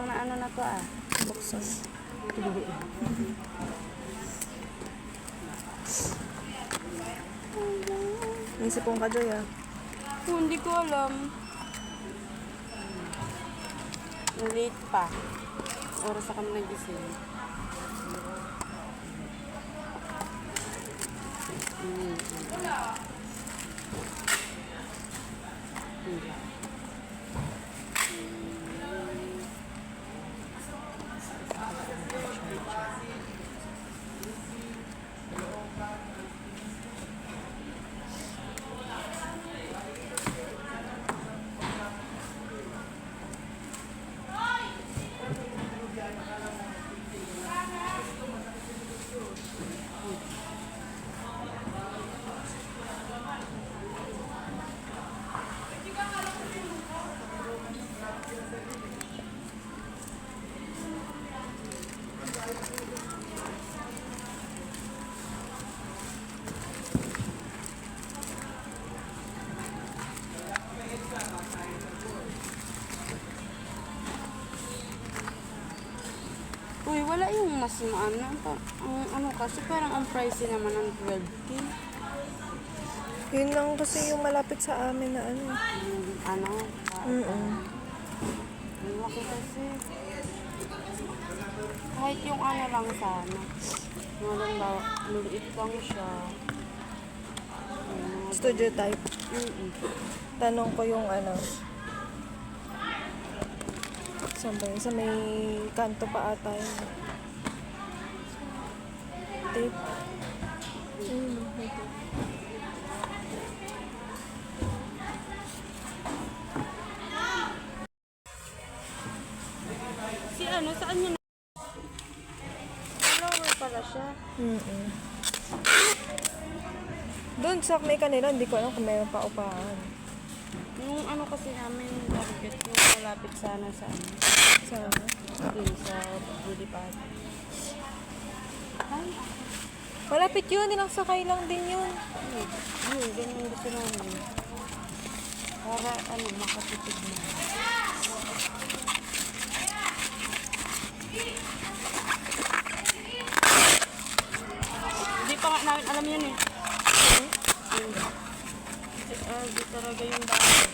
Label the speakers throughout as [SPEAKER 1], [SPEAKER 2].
[SPEAKER 1] Parang na ano na to ah.
[SPEAKER 2] Buksan. May sipong ka, Joy, ah.
[SPEAKER 1] Oh, hindi ko alam. Late pa. Oras na kami nagising. Uy, wala yung mas maano. Ang ano kasi parang ang pricey naman ng 12K.
[SPEAKER 2] Yun lang kasi yung malapit sa amin na ano.
[SPEAKER 1] Ano? Ang laki kasi. Kahit yung ano lang sana. Walang ba, luliit lang siya.
[SPEAKER 2] Studio type. Tanong ko yung ano. Saan ba yun? Sa may kanto pa ata yun. Tape.
[SPEAKER 1] Si ano, saan yun? Follower pala siya.
[SPEAKER 2] Doon sa may kanila, hindi ko alam kung mayroon pa upahan.
[SPEAKER 1] Yung ano kasi namin target yung malapit sana sa ano.
[SPEAKER 2] Sa
[SPEAKER 1] Yun, sa beauty pad. Ay,
[SPEAKER 2] malapit yun, nilang sakay lang din yun.
[SPEAKER 1] yun, ganyan gusto namin. Para ano, makatipid na. Hindi pa nga namin alam yun eh. Di talaga yung dati.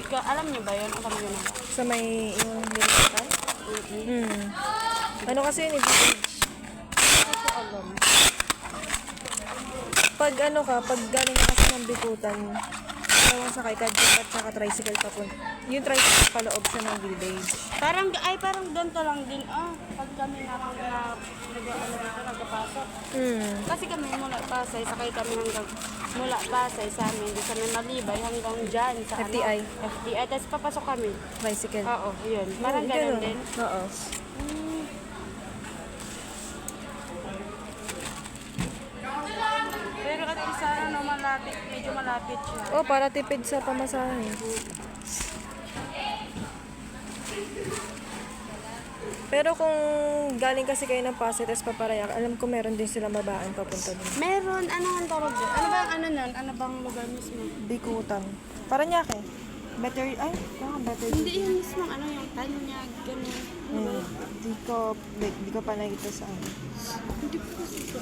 [SPEAKER 1] Alam niyo ba yun? Alam niyo na ba?
[SPEAKER 2] Sa may yung limitan? Ano kasi yun, village.
[SPEAKER 1] Hindi ko alam.
[SPEAKER 2] Pag ano ka, pag galing ka kasi ng Bikutan, dalawang sakay ka, jeep at saka tricycle papunta. Yung tricycle paloob siya ng village.
[SPEAKER 1] Parang ganito lang din. Pag kami nagpasok. Kasi kami mula Pasay, sakay kami hanggang mula Pasay sa amin, di kami malibay hanggang dyan sa
[SPEAKER 2] FTI.
[SPEAKER 1] Ano, FTI, tapos papasok kami.
[SPEAKER 2] Tricycle.
[SPEAKER 1] Oo, yun. Parang ganun din.
[SPEAKER 2] Oo.
[SPEAKER 1] Pero at isa ano, medyo malapit siya.
[SPEAKER 2] Oh, para tipid sa pamasahe. Pero kung galing kasi kayo ng Pasay, tapos Paparayak, alam ko meron din silang babaan papunta doon.
[SPEAKER 1] Meron, ano ang tawag doon? Ano bang ano nun? Ano bang lugar mismo?
[SPEAKER 2] Bikutan. Paranaque. Better, better.
[SPEAKER 1] Hindi yung mismo, ano yung Tanyag, ganun.
[SPEAKER 2] Di ko pa nakita sa ano.
[SPEAKER 1] Hindi ko kasi ito.